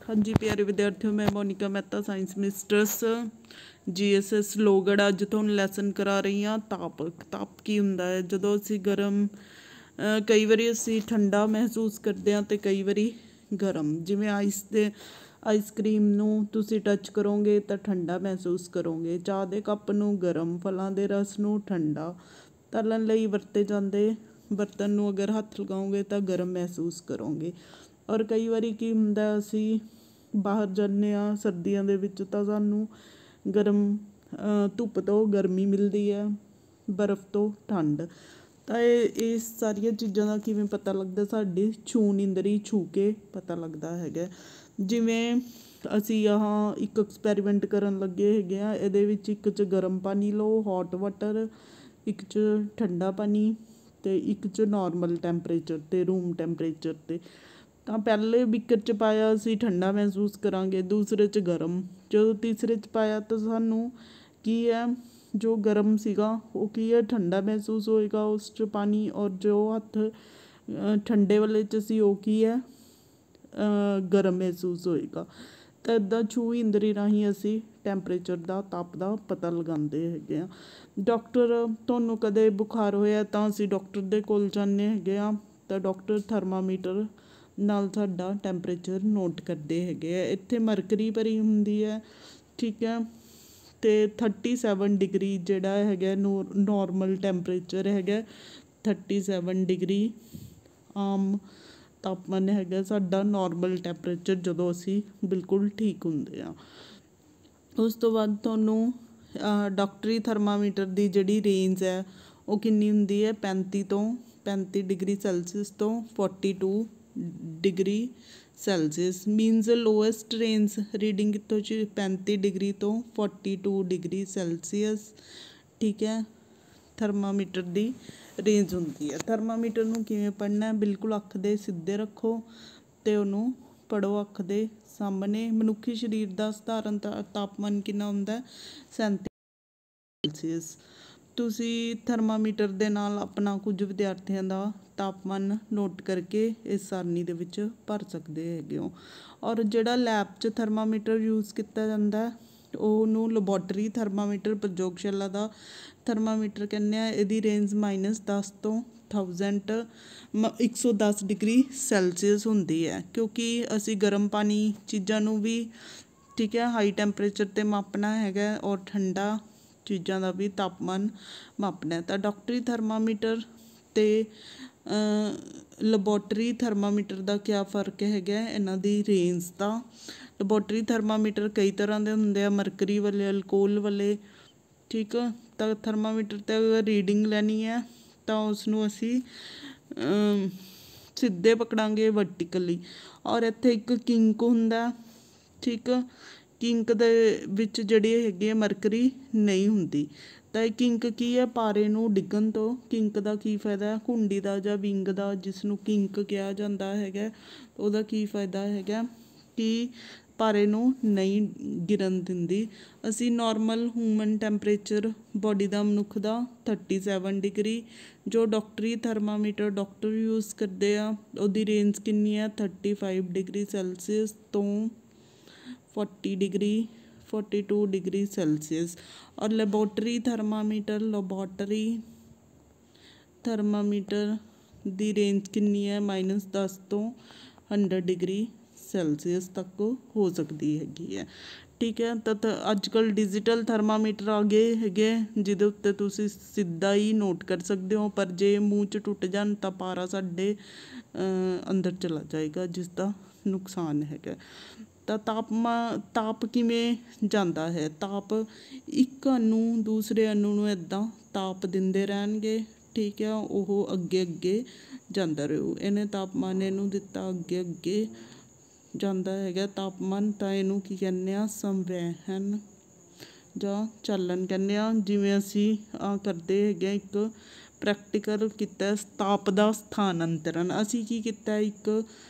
हाँ जी प्यारे विद्यार्थियों, मैं Monika Mehta science mistress GSS Lohgarh ਅੱਜ ਤੁਹਾਨੂੰ ਲੈਸਨ ਕਰਾ ਰਹੀ ਹਾਂ। ਤਾਪ ਕੀ ਹੁੰਦਾ ਹੈ? ਜਦੋਂ ਅਸੀਂ ਗਰਮ ਕਈ ਵਾਰੀ ਅਸੀਂ ਠੰਡਾ ਮਹਿਸੂਸ ਕਰਦੇ ਹਾਂ ਅਤੇ ਕਈ ਵਾਰੀ ਗਰਮ। ਜਿਵੇਂ ਆਈਸਕ੍ਰੀਮ ਨੂੰ ਤੁਸੀਂ ਟੱਚ ਕਰੋਗੇ ਤਾਂ ਠੰਡਾ ਮਹਿਸੂਸ ਕਰੋਗੇ, ਚਾਹ ਦੇ ਕੱਪ ਨੂੰ ਗਰਮ, ਫਲਾਂ ਦੇ ਰਸ ਨੂੰ ਠੰਡਾ। ਤਲਣ ਲਈ ਵਰਤੇ ਜਾਂਦੇ ਬਰਤਨ ਨੂੰ ਅਗਰ ਹੱਥ ਲਗਾਓਗੇ ਤਾਂ ਗਰਮ ਮਹਿਸੂਸ ਕਰੋਗੇ। ਔਰ ਕਈ ਵਾਰੀ ਕੀ ਹੁੰਦਾ, ਅਸੀਂ ਬਾਹਰ ਜਾਂਦੇ ਹਾਂ ਸਰਦੀਆਂ ਦੇ ਵਿੱਚ ਤਾਂ ਸਾਨੂੰ ਗਰਮ ਧੁੱਪ ਤੋਂ ਗਰਮੀ ਮਿਲਦੀ ਹੈ, ਬਰਫ਼ ਤੋਂ ਠੰਡ। ਤਾਂ ਇਹ ਸਾਰੀਆਂ ਚੀਜ਼ਾਂ ਦਾ ਕਿਵੇਂ ਪਤਾ ਲੱਗਦਾ? ਸਾਡੀ ਛੂਣ ਇੰਦਰੀ ਛੂ ਕੇ ਪਤਾ ਲੱਗਦਾ ਹੈਗਾ। ਜਿਵੇਂ ਅਸੀਂ ਇੱਕ ਐਕਸਪੈਰੀਮੈਂਟ ਕਰਨ ਲੱਗੇ ਹੈਗੇ ਆ। ਇਹਦੇ ਵਿੱਚ ਇੱਕ 'ਚ ਗਰਮ ਪਾਣੀ ਲਓ, ਹੌਟ ਵਾਟਰ, ਇੱਕ 'ਚ ਠੰਡਾ ਪਾਣੀ ਅਤੇ ਇੱਕ 'ਚ ਨੋਰਮਲ ਟੈਂਪਰੇਚਰ 'ਤੇ, ਰੂਮ ਟੈਂਪਰੇਚਰ 'ਤੇ। ਤਾਂ ਪਹਿਲੇ ਬੀਕਰ 'ਚ ਪਾਇਆ ਅਸੀਂ ਠੰਡਾ ਮਹਿਸੂਸ ਕਰਾਂਗੇ, ਦੂਸਰੇ 'ਚ ਗਰਮ। ਜਦੋਂ ਤੀਸਰੇ 'ਚ ਪਾਇਆ ਤਾਂ ਸਾਨੂੰ ਕੀ ਹੈ, ਜੋ ਗਰਮ ਸੀਗਾ ਉਹ ਕੀ ਹੈ, ਠੰਡਾ ਮਹਿਸੂਸ ਹੋਏਗਾ ਉਸ 'ਚ ਪਾਣੀ। ਔਰ ਜੋ ਹੱਥ ਠੰਡੇ ਵਾਲੇ 'ਚ ਸੀ ਉਹ ਕੀ ਹੈ, ਗਰਮ ਮਹਿਸੂਸ ਹੋਏਗਾ। ਤਾਂ ਇੱਦਾਂ ਛੂ ਇੰਦਰੀ ਰਾਹੀਂ ਅਸੀਂ ਟੈਂਪਰੇਚਰ ਦਾ, ਤਾਪ ਦਾ ਪਤਾ ਲਗਾਉਂਦੇ ਹੈਗੇ ਆ। ਡਾਕਟਰ, ਤੁਹਾਨੂੰ ਕਦੇ ਬੁਖਾਰ ਹੋਇਆ ਤਾਂ ਅਸੀਂ ਡਾਕਟਰ ਦੇ ਕੋਲ ਜਾਂਦੇ ਹੈਗੇ ਆ, ਤਾਂ ਡਾਕਟਰ ਥਰਮਾਮੀਟਰ ਨਾਲ ਸਾਡਾ ਟੈਂਪਰੇਚਰ ਨੋਟ ਕਰਦੇ ਹੈਗੇ ਆ। ਇੱਥੇ ਮਰਕਰੀ ਭਰੀ ਹੁੰਦੀ ਹੈ, ਠੀਕ ਹੈ, ਅਤੇ 37 ਡਿਗਰੀ ਜਿਹੜਾ ਹੈਗਾ ਨੋਰਮਲ ਟੈਂਪਰੇਚਰ ਹੈਗਾ। 37 ਡਿਗਰੀ ਆਮ ਤਾਪਮਾਨ ਹੈਗਾ ਸਾਡਾ, ਨੋਰਮਲ ਟੈਂਪਰੇਚਰ, ਜਦੋਂ ਅਸੀਂ ਬਿਲਕੁਲ ਠੀਕ ਹੁੰਦੇ ਹਾਂ। ਉਸ ਤੋਂ ਬਾਅਦ ਤੁਹਾਨੂੰ ਡਾਕਟਰੀ ਥਰਮਾਮੀਟਰ ਦੀ ਜਿਹੜੀ ਰੇਂਜ ਹੈ ਉਹ ਕਿੰਨੀ ਹੁੰਦੀ ਹੈ? 35 ਡਿਗਰੀ ਸੈਲਸੀਅਸ ਤੋਂ 42 degree Celsius. Means lowest range reading ਕਿੱਥੋਂ 'ਚ? 35 ਡਿਗਰੀ ਤੋਂ 42 ਡਿਗਰੀ ਸੈਲਸੀਅਸ, ਠੀਕ ਹੈ, ਥਰਮਾਮੀਟਰ ਦੀ ਰੇਂਜ ਹੁੰਦੀ ਹੈ। ਥਰਮਾਮੀਟਰ ਨੂੰ ਕਿਵੇਂ ਪੜ੍ਹਨਾ? ਬਿਲਕੁਲ ਅੱਖ ਦੇ ਸਿੱਧੇ ਰੱਖੋ ਅਤੇ ਉਹਨੂੰ ਪੜ੍ਹੋ ਅੱਖ ਦੇ ਸਾਹਮਣੇ। ਮਨੁੱਖੀ ਸਰੀਰ ਦਾ ਸਧਾਰਨ ਤਾਪਮਾਨ ਕਿੰਨਾ ਹੁੰਦਾ? 37 ਸੈਲਸੀਅਸ। ਤੁਸੀਂ ਥਰਮਾਮੀਟਰ ਦੇ ਨਾਲ ਆਪਣਾ ਕੁਝ ਵਿਦਿਆਰਥੀਆਂ ਦਾ ਤਾਪਮਾਨ ਨੋਟ ਕਰਕੇ ਇਸ ਸਾਰਣੀ ਦੇ ਵਿੱਚ ਭਰ ਸਕਦੇ ਹੈਗੇ ਹੋ। ਔਰ ਜਿਹੜਾ ਲੈਬ 'ਚ ਥਰਮਾਮੀਟਰ ਯੂਜ਼ ਕੀਤਾ ਜਾਂਦਾ ਉਹਨੂੰ ਲੈਬੋਰਟਰੀ ਥਰਮਾਮੀਟਰ, ਪ੍ਰਯੋਗਸ਼ਾਲਾ ਦਾ ਥਰਮਾਮੀਟਰ ਕਹਿੰਦੇ ਆ। ਇਹਦੀ ਰੇਂਜ -10 ਤੋਂ 110 ਡਿਗਰੀ ਸੈਲਸੀਅਸ ਹੁੰਦੀ ਹੈ, ਕਿਉਂਕਿ ਅਸੀਂ ਗਰਮ ਪਾਣੀ ਚੀਜ਼ਾਂ ਨੂੰ ਵੀ, ਠੀਕ ਹੈ, ਹਾਈ ਟੈਂਪਰੇਚਰ 'ਤੇ ਮਾਪਣਾ ਹੈਗਾ, ਔਰ ਠੰਡਾ ਚੀਜ਼ਾਂ ਦਾ ਵੀ ਤਾਪਮਾਨ ਮਾਪਣਾ। ਤਾਂ ਡਾਕਟਰੀ ਥਰਮਾਮੀਟਰ ਅਤੇ ਲੈਬੋਰਟਰੀ ਥਰਮਾਮੀਟਰ ਦਾ ਕਿਆ ਫ਼ਰਕ ਹੈਗਾ? ਇਹਨਾਂ ਦੀ ਰੇਂਜ ਦਾ। ਲੈਬੋਰਟਰੀ ਥਰਮਾਮੀਟਰ ਕਈ ਤਰ੍ਹਾਂ ਦੇ ਹੁੰਦੇ ਆ, ਮਰਕਰੀ ਵਾਲੇ, ਅਲਕੋਹਲ ਵਾਲੇ, ਠੀਕ ਆ। ਤਾਂ ਥਰਮਾਮੀਟਰ 'ਤੇ ਅਗਰ ਰੀਡਿੰਗ ਲੈਣੀ ਹੈ ਤਾਂ ਉਸਨੂੰ ਅਸੀਂ ਸਿੱਧੇ ਪਕੜਾਂਗੇ, ਵਰਟੀਕਲੀ। ਔਰ ਇੱਥੇ ਇੱਕ ਕਿੰਕ ਹੁੰਦਾ, ਠੀਕ ਆ। ਕਿੰਕ ਦੇ ਵਿੱਚ ਜਿਹੜੀ ਹੈਗੀ ਹੈ ਮਰਕਰੀ ਨਹੀਂ ਹੁੰਦੀ। ਤਾਂ ਇਹ ਕਿੰਕ ਕੀ ਹੈ? ਪਾਰੇ ਨੂੰ ਡਿੱਗਣ ਤੋਂ ਕਿੰਕ ਦਾ ਕੀ ਫਾਇਦਾ? ਘੁੰਡੀ ਦਾ ਜਾਂ ਵਿੰਗ ਦਾ, ਜਿਸ ਨੂੰ ਕਿੰਕ ਕਿਹਾ ਜਾਂਦਾ ਹੈਗਾ, ਉਹਦਾ ਕੀ ਫਾਇਦਾ ਹੈਗਾ ਕਿ ਪਾਰੇ ਨੂੰ ਨਹੀਂ ਗਿਰਨ ਦਿੰਦੀ। ਅਸੀਂ ਨੋਰਮਲ ਹਿਊਮਨ ਟੈਂਪਰੇਚਰ ਬੋਡੀ ਦਾ, ਮਨੁੱਖ ਦਾ 37 ਡਿਗਰੀ, ਜੋ ਡਾਕਟਰੀ ਥਰਮਾਮੀਟਰ ਡਾਕਟਰ ਯੂਜ਼ ਕਰਦੇ ਆ ਉਹਦੀ ਰੇਂਜ ਕਿੰਨੀ ਹੈ? 35 ਡਿਗਰੀ ਸੈਲਸੀਅਸ ਤੋਂ 42 ਡਿਗਰੀ ਸੈਲਸੀਅਸ। ਔਰ ਲੈਬੋਰਟਰੀ ਥਰਮਾਮੀਟਰ ਦੀ ਰੇਂਜ ਕਿੰਨੀ ਹੈ? -10 ਤੋਂ 100 ਡਿਗਰੀ ਸੈਲਸੀਅਸ ਤੱਕ ਹੋ ਸਕਦੀ ਹੈਗੀ ਹੈ, ਠੀਕ ਹੈ। ਤਾਂ ਅੱਜ ਕੱਲ੍ਹ ਡਿਜੀਟਲ ਥਰਮਾਮੀਟਰ ਆ ਗਏ ਹੈਗੇ, ਜਿਹਦੇ ਉੱਤੇ ਤੁਸੀਂ ਸਿੱਧਾ ਹੀ ਨੋਟ ਕਰ ਸਕਦੇ ਹੋ, ਪਰ ਜੇ ਮੂੰਹ 'ਚ ਟੁੱਟ ਜਾਣ ਤਾਂ ਪਾਰਾ ਸਾਡੇ ਅੰਦਰ ਚਲਾ ਜਾਏਗਾ, ਜਿਸ ਦਾ ਨੁਕਸਾਨ ਹੈਗਾ। ਤਾਂ ਤਾਪ ਕਿਵੇਂ ਜਾਂਦਾ ਹੈ? ਤਾਪ ਇੱਕ ਅਣੂ ਦੂਸਰੇ ਅਣੂ ਨੂੰ ਇੱਦਾਂ ਤਾਪ ਦਿੰਦੇ ਰਹਿਣਗੇ, ਠੀਕ ਹੈ, ਉਹ ਅੱਗੇ ਅੱਗੇ ਜਾਂਦਾ ਰਹੂ। ਇਹਨੇ ਤਾਪਮਾਨ ਇਹਨੂੰ ਦਿੱਤਾ, ਅੱਗੇ ਅੱਗੇ ਜਾਂਦਾ ਹੈਗਾ ਤਾਪਮਾਨ। ਤਾਂ ਇਹਨੂੰ ਕੀ ਕਹਿੰਦੇ ਆ? ਸੰਵਹਿਨ ਜਾਂ ਚਾਲਨ ਕਹਿੰਦੇ ਆ। ਜਿਵੇਂ ਅਸੀਂ ਕਰਦੇ ਹੈਗੇ ਇੱਕ ਪ੍ਰੈਕਟੀਕਲ ਕੀਤਾ, ਤਾਪ ਦਾ ਸਥਾਨਾਂਤਰਨ। ਅਸੀਂ ਕੀ ਕੀਤਾ, ਇੱਕ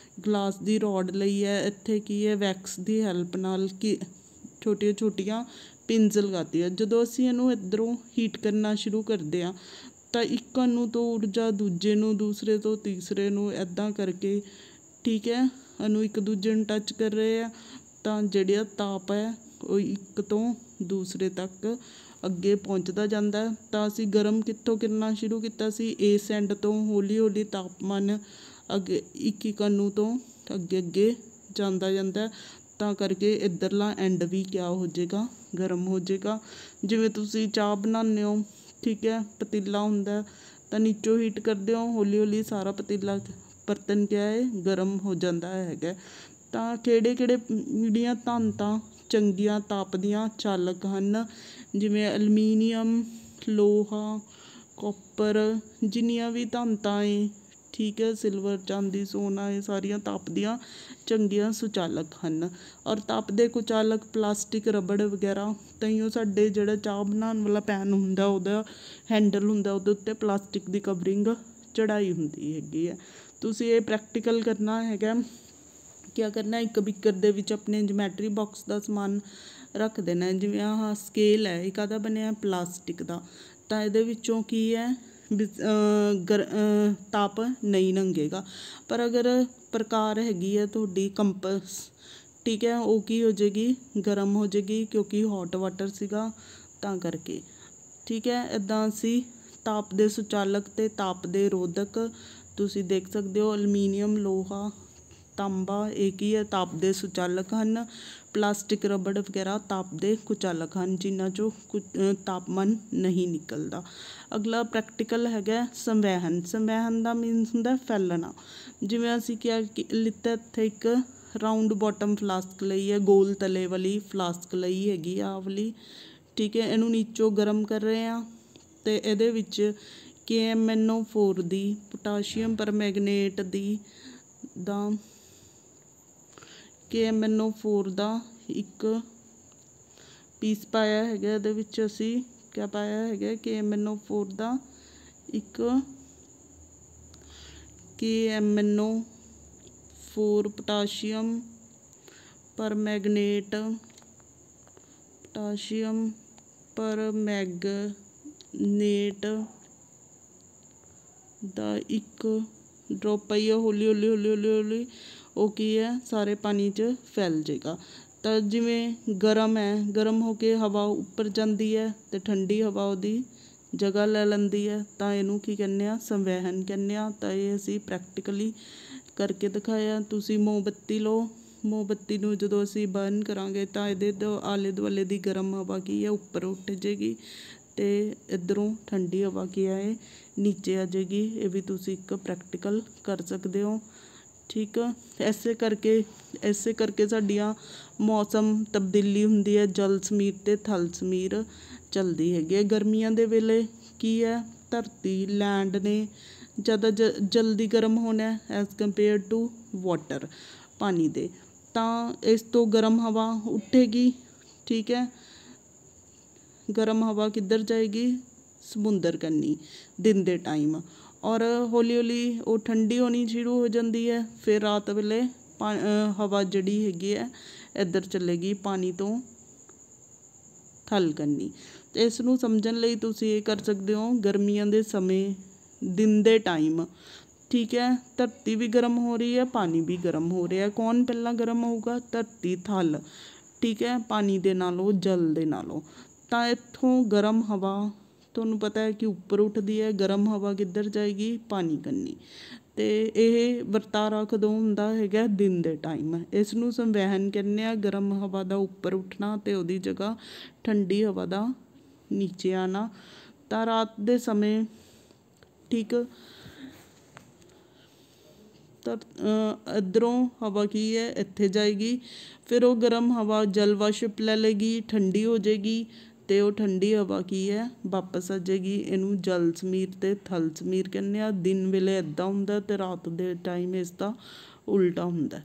ਗਲਾਸ ਦੀ ਰੋਡ ਲਈ ਹੈ, ਇੱਥੇ ਕੀ ਹੈ, ਵੈਕਸ ਦੀ ਹੈਲਪ ਨਾਲ ਕਿ ਛੋਟੀਆਂ ਛੋਟੀਆਂ ਪਿੰਸ ਲਗਾਤੀ। ਜਦੋਂ ਅਸੀਂ ਇਹਨੂੰ ਇੱਧਰੋਂ ਹੀਟ ਕਰਨਾ ਸ਼ੁਰੂ ਕਰਦੇ ਹਾਂ ਤਾਂ ਇੱਕ ਅਣੂ ਤੋਂ ਊਰਜਾ ਦੂਜੇ ਨੂੰ, ਦੂਸਰੇ ਤੋਂ ਤੀਸਰੇ ਨੂੰ, ਇੱਦਾਂ ਕਰਕੇ, ਠੀਕ ਹੈ, ਨੂੰ ਇੱਕ ਦੂਜੇ ਨੂੰ ਟੱਚ ਕਰ ਰਹੇ ਆ ਤਾਂ ਜਿਹੜਾ ਤਾਪ ਹੈ ਉਹ ਇੱਕ ਤੋਂ ਦੂਸਰੇ ਤੱਕ ਅੱਗੇ ਪਹੁੰਚਦਾ ਜਾਂਦਾ। ਤਾਂ ਅਸੀਂ ਗਰਮ ਕਿੱਥੋਂ ਕਰਨਾ ਸ਼ੁਰੂ ਕੀਤਾ ਸੀ, ਇਸ ਐਂਡ ਤੋਂ ਹੌਲੀ ਹੌਲੀ ਤਾਪਮਾਨ ਅੱਗੇ ਇੱਕ ਅਣੂ ਤੋਂ ਅੱਗੇ ਅੱਗੇ ਜਾਂਦਾ। ਤਾਂ ਕਰਕੇ ਇੱਧਰਲਾ ਐਂਡ ਵੀ ਕਿਆ ਹੋ ਜਾਏਗਾ, ਗਰਮ ਹੋ ਜਾਏਗਾ। ਜਿਵੇਂ ਤੁਸੀਂ ਚਾਹ ਬਣਾਉਂਦੇ ਹੋ, ਠੀਕ ਹੈ, ਪਤੀਲਾ ਹੁੰਦਾ ਤਾਂ ਨੀਚੋਂ ਹੀਟ ਕਰਦੇ ਹੋ, ਹੌਲੀ ਹੌਲੀ ਸਾਰਾ ਪਤੀਲਾ ਬਰਤਨ ਕਿਆ ਹੈ, ਗਰਮ ਹੋ ਜਾਂਦਾ ਹੈਗਾ। ਤਾਂ ਕਿਹੜੇ ਜਿਹੜੀਆਂ ਧਾਤਾਂ ਚੰਗੀਆਂ ਤਾਪ ਦੀਆਂ ਚਾਲਕ ਹਨ, ਜਿਵੇਂ ਅਲਮੀਨੀਅਮ, ਲੋਹਾ, ਕਾਪਰ, ਜਿੰਨੀਆਂ ਵੀ ਧਾਤਾਂ ਏ, ਠੀਕ ਹੈ, ਸਿਲਵਰ, ਚਾਂਦੀ, ਸੋਨਾ, ਇਹ ਸਾਰੀਆਂ ਤਾਪ ਦੀਆਂ ਚੰਗੀਆਂ ਸੁਚਾਲਕ ਹਨ। ਔਰ ਤਾਪ ਦੇ ਕੁਚਾਲਕ ਪਲਾਸਟਿਕ, ਰਬੜ ਵਗੈਰਾ। ਤਾਂਹੀਓ ਸਾਡੇ ਜਿਹੜਾ ਚਾਹ ਬਣਾਉਣ ਵਾਲਾ ਪੈਨ ਹੁੰਦਾ, ਉਹਦਾ ਹੈਂਡਲ ਹੁੰਦਾ, ਉਹਦੇ ਉੱਤੇ ਪਲਾਸਟਿਕ ਦੀ ਕਵਰਿੰਗ ਚੜ੍ਹਾਈ ਹੁੰਦੀ ਹੈਗੀ ਹੈ। ਤੁਸੀਂ ਇਹ ਪ੍ਰੈਕਟੀਕਲ ਕਰਨਾ ਹੈਗਾ। ਕਿਆ ਕਰਨਾ, ਇੱਕ ਬਿੱਕਰ ਦੇ ਵਿੱਚ ਆਪਣੇ ਜਮੈਟਰੀ ਬਾਕਸ ਦਾ ਸਮਾਨ ਰੱਖ ਦੇਣਾ। ਜਿਵੇਂ ਆਹ ਸਕੇਲ ਹੈ, ਇਹ ਕਾਹਦਾ ਬਣਿਆ, ਪਲਾਸਟਿਕ ਦਾ। ਤਾਂ ਇਹਦੇ ਵਿੱਚੋਂ ਕੀ ਹੈ, ਤਾਪ ਨਹੀਂ ਲੰਘੇਗਾ। ਪਰ ਅਗਰ ਪ੍ਰਕਾਰ ਹੈਗੀ ਹੈ ਤੁਹਾਡੀ ਕੰਪਸ, ਠੀਕ ਹੈ, ਉਹ ਕੀ ਹੋ ਜਾਏਗੀ, ਗਰਮ ਹੋ ਜਾਏਗੀ, ਕਿਉਂਕਿ ਹੌਟ ਵਾਟਰ ਸੀਗਾ ਤਾਂ ਕਰਕੇ, ਠੀਕ ਹੈ। ਇੱਦਾਂ ਅਸੀਂ ਤਾਪ ਦੇ ਸੁਚਾਲਕ ਅਤੇ ਤਾਪ ਦੇ ਰੋਧਕ ਤੁਸੀਂ ਦੇਖ ਸਕਦੇ ਹੋ। ਅਲਮੀਨੀਅਮ, ਲੋਹਾ, ਤਾਂਬਾ, ਇਹ ਕੀ ਹੈ, ਤਾਪ ਦੇ ਸੁਚਾਲਕ ਹਨ। ਪਲਾਸਟਿਕ, ਰਬੜ ਵਗੈਰਾ ਤਾਪ ਦੇ ਕੁਚਾਲਕ ਹਨ, ਜਿਨ੍ਹਾਂ 'ਚੋਂ ਤਾਪਮਾਨ ਨਹੀਂ ਨਿਕਲਦਾ। ਅਗਲਾ ਪ੍ਰੈਕਟੀਕਲ ਹੈਗਾ ਸੰਵਹਿਨ। ਸੰਵਹਿਨ ਦਾ ਮੀਨਸ ਹੁੰਦਾ ਫੈਲਣਾ। ਜਿਵੇਂ ਅਸੀਂ ਕਿਹਾ ਕਿ ਲਿੱਤਾ, ਇੱਥੇ ਇੱਕ ਰਾਊਂਡ ਬੋਟਮ ਫਲਾਸਕ ਲਈ ਹੈ, ਗੋਲ ਤਲੇ ਵਾਲੀ ਫਲਾਸਕ ਲਈ ਹੈਗੀ ਆਹ ਵਾਲੀ, ਠੀਕ ਹੈ। ਇਹਨੂੰ ਨੀਚੋਂ ਗਰਮ ਕਰ ਰਹੇ ਹਾਂ ਅਤੇ ਇਹਦੇ ਵਿੱਚ KMnO4 ਦੀ, ਪੋਟਾਸ਼ੀਅਮ ਪਰਮੈਂਗਨੇਟ ਦੀ ਦਾ KMnO4 ਦਾ ਇੱਕ ਪੀਸ ਪਾਇਆ ਹੈਗਾ। ਇਹਦੇ ਵਿੱਚ ਅਸੀਂ ਕਿਆ ਪਾਇਆ ਹੈਗਾ, KMnO4 ਦਾ ਇੱਕ KMnO4 ਪੋਟਾਸ਼ੀਅਮ ਪਰਮੈਂਗਨੇਟ ਦਾ ਇੱਕ ਡ੍ਰੌਪ ਪਾਈਏ। ਹੌਲੀ ਹੌਲੀ ਉਹ ਕੀ ਹੈ, ਸਾਰੇ ਪਾਣੀ 'ਚ ਫੈਲ ਜਾਏਗਾ। ਤਾਂ ਜਿਵੇਂ ਗਰਮ ਹੈ, ਗਰਮ ਹੋ ਕੇ ਹਵਾ ਉੱਪਰ ਜਾਂਦੀ ਹੈ ਅਤੇ ਠੰਡੀ ਹਵਾ ਉਹਦੀ ਜਗ੍ਹਾ ਲੈ ਲੈਂਦੀ ਹੈ, ਤਾਂ ਇਹਨੂੰ ਕੀ ਕਹਿੰਦੇ ਆ, ਸੰਵਹਿਨ ਕਹਿੰਦੇ ਆ। ਤਾਂ ਇਹ ਅਸੀਂ ਪ੍ਰੈਕਟੀਕਲੀ ਕਰਕੇ ਦਿਖਾਇਆ। ਤੁਸੀਂ ਮੋਮਬੱਤੀ ਲਓ, ਮੋਮਬੱਤੀ ਨੂੰ ਜਦੋਂ ਅਸੀਂ ਬਰਨ ਕਰਾਂਗੇ ਤਾਂ ਇਹਦੇ ਆਲੇ ਦੁਆਲੇ ਦੀ ਗਰਮ ਹਵਾ ਕੀ ਹੈ, ਉੱਪਰ ਉੱਠ ਜਾਏਗੀ ਅਤੇ ਇੱਧਰੋਂ ਠੰਡੀ ਹਵਾ ਕੀ ਹੈ, ਨੀਚੇ ਆ ਜਾਏਗੀ। ਇਹ ਵੀ ਤੁਸੀਂ ਇੱਕ ਪ੍ਰੈਕਟੀਕਲ ਕਰ ਸਕਦੇ ਹੋ, ਠੀਕ ਆ। ਇਸੇ ਕਰਕੇ ਸਾਡੀਆਂ ਮੌਸਮ ਤਬਦੀਲੀ ਹੁੰਦੀ ਹੈ, ਜਲ ਸਮੀਰ ਅਤੇ ਥਲ ਸਮੀਰ ਚੱਲਦੀ ਹੈਗੀ ਹੈ। ਗਰਮੀਆਂ ਦੇ ਵੇਲੇ ਕੀ ਹੈ, ਧਰਤੀ, ਲੈਂਡ ਨੇ ਜ਼ਿਆਦਾ ਜਲਦੀ ਗਰਮ ਹੋਣਾ ਐਜ਼ ਕੰਪੇਅਰ ਟੂ ਵਾਟਰ, ਪਾਣੀ ਦੇ। ਤਾਂ ਇਸ ਤੋਂ ਗਰਮ ਹਵਾ ਉੱਠੇਗੀ, ਠੀਕ ਹੈ। ਗਰਮ ਹਵਾ ਕਿੱਧਰ ਜਾਏਗੀ, ਸਮੁੰਦਰ ਕੰਨੀ ਦਿਨ ਦੇ ਟਾਈਮ। ਔਰ ਹੌਲੀ ਹੌਲੀ ਉਹ ਠੰਡੀ ਹੋਣੀ ਸ਼ੁਰੂ ਹੋ ਜਾਂਦੀ ਹੈ। ਫਿਰ ਰਾਤ ਵੇਲੇ ਹਵਾ ਜਿਹੜੀ ਹੈਗੀ ਹੈ ਇੱਧਰ ਚੱਲੇਗੀ, ਪਾਣੀ ਤੋਂ ਥਲ ਕੰਨੀ। ਅਤੇ ਇਸ ਨੂੰ ਸਮਝਣ ਲਈ ਤੁਸੀਂ ਇਹ ਕਰ ਸਕਦੇ ਹੋ, ਗਰਮੀਆਂ ਦੇ ਸਮੇਂ ਦਿਨ ਦੇ ਟਾਈਮ, ਠੀਕ ਹੈ, ਧਰਤੀ ਵੀ ਗਰਮ ਹੋ ਰਹੀ ਹੈ, ਪਾਣੀ ਵੀ ਗਰਮ ਹੋ ਰਿਹਾ। ਕੌਣ ਪਹਿਲਾਂ ਗਰਮ ਹੋਊਗਾ, ਧਰਤੀ, ਥਲ, ਠੀਕ ਹੈ, ਪਾਣੀ ਦੇ ਨਾਲੋਂ, ਜਲ ਦੇ ਨਾਲੋਂ। ਤਾਂ ਇੱਥੋਂ ਗਰਮ ਹਵਾ ਤੁਹਾਨੂੰ ਪਤਾ ਹੈ ਕਿ ਉੱਪਰ ਉੱਠਦੀ ਹੈ, ਗਰਮ ਹਵਾ ਕਿੱਧਰ ਜਾਏਗੀ, ਪਾਣੀ ਕੰਨੀ। ਅਤੇ ਇਹ ਵਰਤਾਰਾ ਕਦੋਂ ਹੁੰਦਾ ਹੈਗਾ, ਦਿਨ ਦੇ ਟਾਈਮ। ਇਸ ਨੂੰ ਸੰਵਹਿਨ ਕਹਿੰਦੇ ਆ, ਗਰਮ ਹਵਾ ਦਾ ਉੱਪਰ ਉੱਠਣਾ ਅਤੇ ਉਹਦੀ ਜਗ੍ਹਾ ਠੰਡੀ ਹਵਾ ਦਾ ਨੀਚੇ ਆਉਣਾ। ਤਾਂ ਰਾਤ ਦੇ ਸਮੇਂ, ਠੀਕ, ਤਾਂ ਇੱਧਰੋਂ ਹਵਾ ਕੀ ਹੈ, ਇੱਥੇ ਜਾਏਗੀ। ਫਿਰ ਉਹ ਗਰਮ ਹਵਾ ਜਲ ਵਾਸ਼ਪ ਲੈ ਲਏਗੀ, ਠੰਡੀ ਹੋ ਜਾਏਗੀ ਅਤੇ ਉਹ ਠੰਡੀ ਹਵਾ ਕੀ ਹੈ, ਵਾਪਸ ਆ ਜਾਏਗੀ। ਇਹਨੂੰ ਜਲ ਸਮੀਰ ਅਤੇ ਥਲ ਸਮੀਰ ਕਹਿੰਦੇ ਆ। ਦਿਨ ਵੇਲੇ ਇੱਦਾਂ ਹੁੰਦਾ ਅਤੇ ਰਾਤ ਦੇ ਟਾਈਮ ਇਸ ਦਾ ਉਲਟਾ ਹੁੰਦਾ,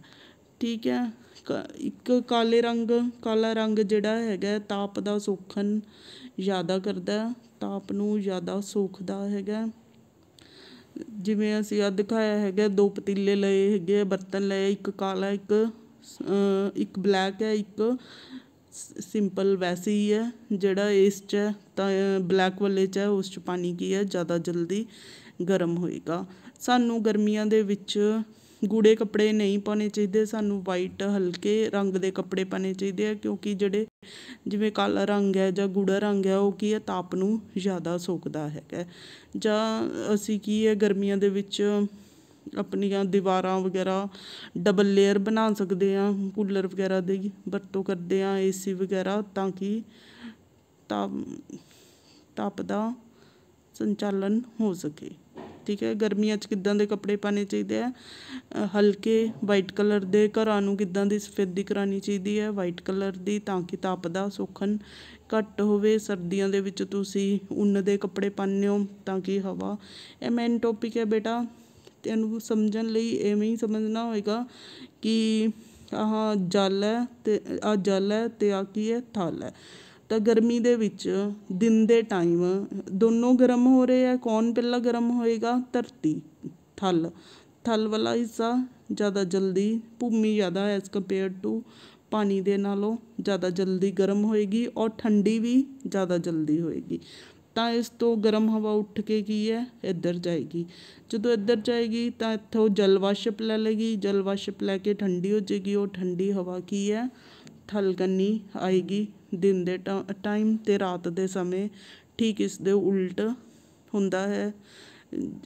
ਠੀਕ ਹੈ। ਇੱਕ ਕਾਲਾ ਰੰਗ ਜਿਹੜਾ ਹੈਗਾ, ਤਾਪ ਦਾ ਸੋਖਣ ਜ਼ਿਆਦਾ ਕਰਦਾ, ਤਾਪ ਨੂੰ ਜ਼ਿਆਦਾ ਸੋਖਦਾ ਹੈਗਾ। ਜਿਵੇਂ ਅਸੀਂ ਆਹ ਦਿਖਾਇਆ ਹੈਗਾ, 2 ਪਤੀਲੇ ਲਏ ਹੈਗੇ, ਬਰਤਨ ਲਏ, ਇੱਕ ਕਾਲਾ, ਇੱਕ ਬਲੈਕ ਹੈ, ਇੱਕ ਸਿੰਪਲ ਵੈਸੇ ਹੀ ਹੈ। ਜਿਹੜਾ ਇਸ 'ਚ ਹੈ ਤਾਂ ਬਲੈਕ ਵਾਲੇ 'ਚ ਹੈ, ਉਸ 'ਚ ਪਾਣੀ ਕੀ ਹੈ, ਜ਼ਿਆਦਾ ਜਲਦੀ ਗਰਮ ਹੋਏਗਾ। ਸਾਨੂੰ ਗਰਮੀਆਂ ਦੇ ਵਿੱਚ ਗੂੜੇ ਕੱਪੜੇ ਨਹੀਂ ਪਾਉਣੇ ਚਾਹੀਦੇ, ਸਾਨੂੰ ਵਾਈਟ ਹਲਕੇ ਰੰਗ ਦੇ ਕੱਪੜੇ ਪਾਉਣੇ ਚਾਹੀਦੇ ਆ, ਕਿਉਂਕਿ ਜਿਹੜੇ ਜਿਵੇਂ ਕਾਲਾ ਰੰਗ ਹੈ ਜਾਂ ਗੂੜਾ ਰੰਗ ਹੈ ਉਹ ਕੀ ਹੈ, ਤਾਪ ਨੂੰ ਜ਼ਿਆਦਾ ਸੋਖਦਾ ਹੈਗਾ। ਜਾਂ ਅਸੀਂ ਕੀ ਹੈ, ਗਰਮੀਆਂ ਦੇ ਵਿੱਚ ਆਪਣੀਆਂ ਦੀਵਾਰਾਂ ਵਗੈਰਾ ਡਬਲ ਲੇਅਰ ਬਣਾ ਸਕਦੇ ਹਾਂ, ਕੂਲਰ ਵਗੈਰਾ ਦੀ ਵਰਤੋਂ ਕਰਦੇ ਹਾਂ, AC ਵਗੈਰਾ, ਤਾਂ ਕਿ ਤਾਪ ਦਾ ਸੰਚਾਲਨ ਹੋ ਸਕੇ। ਠੀਕ ਹੈ, ਗਰਮੀਆਂ 'ਚ ਕਿੱਦਾਂ ਦੇ ਕੱਪੜੇ ਪਾਉਣੇ ਚਾਹੀਦੇ ਆ, ਹਲਕੇ ਵਾਈਟ ਕਲਰ ਦੇ। ਘਰਾਂ ਨੂੰ ਕਿੱਦਾਂ ਦੀ ਸਫੇਦੀ ਕਰਾਉਣੀ ਚਾਹੀਦੀ ਹੈ, ਵਾਈਟ ਕਲਰ ਦੀ, ਤਾਂ ਕਿ ਤਾਪ ਦਾ ਸੋਖਣ ਘੱਟ ਹੋਵੇ। ਸਰਦੀਆਂ ਦੇ ਵਿੱਚ ਤੁਸੀਂ ਉੱਨ ਦੇ ਕੱਪੜੇ ਪਾਉਂਦੇ ਹੋ ਤਾਂ ਕਿ ਹਵਾ, ਇਹ ਮੇਨ ਟੋਪਿਕ ਹੈ ਬੇਟਾ, ਤੈਨੂੰ ਸਮਝਣ ਲਈ ਐਵੇਂ ਹੀ ਸਮਝਣਾ ਹੋਏਗਾ ਕਿ ਆਹ ਜਲ ਹੈ ਅਤੇ ਆਹ ਜਲ ਹੈ ਅਤੇ ਆਹ ਕੀ ਹੈ, ਥਲ ਹੈ। ਤਾਂ ਗਰਮੀ ਦੇ ਵਿੱਚ ਦਿਨ ਦੇ ਟਾਈਮ ਦੋਨੋਂ ਗਰਮ ਹੋ ਰਹੇ ਆ। ਕੌਣ ਪਹਿਲਾਂ ਗਰਮ ਹੋਏਗਾ? ਧਰਤੀ, ਥਲ ਵਾਲਾ ਹਿੱਸਾ ਜ਼ਿਆਦਾ ਜਲਦੀ, ਭੂਮੀ ਜ਼ਿਆਦਾ ਐਜ਼ ਕੰਪੇਅਰ ਟੂ ਪਾਣੀ ਦੇ ਨਾਲੋਂ ਜ਼ਿਆਦਾ ਜਲਦੀ ਗਰਮ ਹੋਏਗੀ, ਔਰ ਠੰਡੀ ਵੀ ਜ਼ਿਆਦਾ ਜਲਦੀ ਹੋਏਗੀ। ਤਾਂ ਇਸ ਤੋਂ ਗਰਮ ਹਵਾ ਉੱਠ ਕੇ ਕੀ ਹੈ, ਇੱਧਰ ਜਾਏਗੀ। ਜਦੋਂ ਇੱਧਰ ਜਾਏਗੀ ਤਾਂ ਇੱਥੋਂ ਜਲ ਵਾਸ਼ਪ ਲੈ ਲਏਗੀ, ਜਲ ਵਾਸ਼ਪ ਲੈ ਕੇ ਠੰਡੀ ਹੋ ਜਾਏਗੀ। ਉਹ ਠੰਡੀ ਹਵਾ ਕੀ ਹੈ, ਥਲ ਕੰਨੀ ਆਏਗੀ ਦਿਨ ਦੇ ਟਾਈਮ, ਅਤੇ ਰਾਤ ਦੇ ਸਮੇਂ ਠੀਕ ਇਸ ਦੇ ਉਲਟ ਹੁੰਦਾ ਹੈ।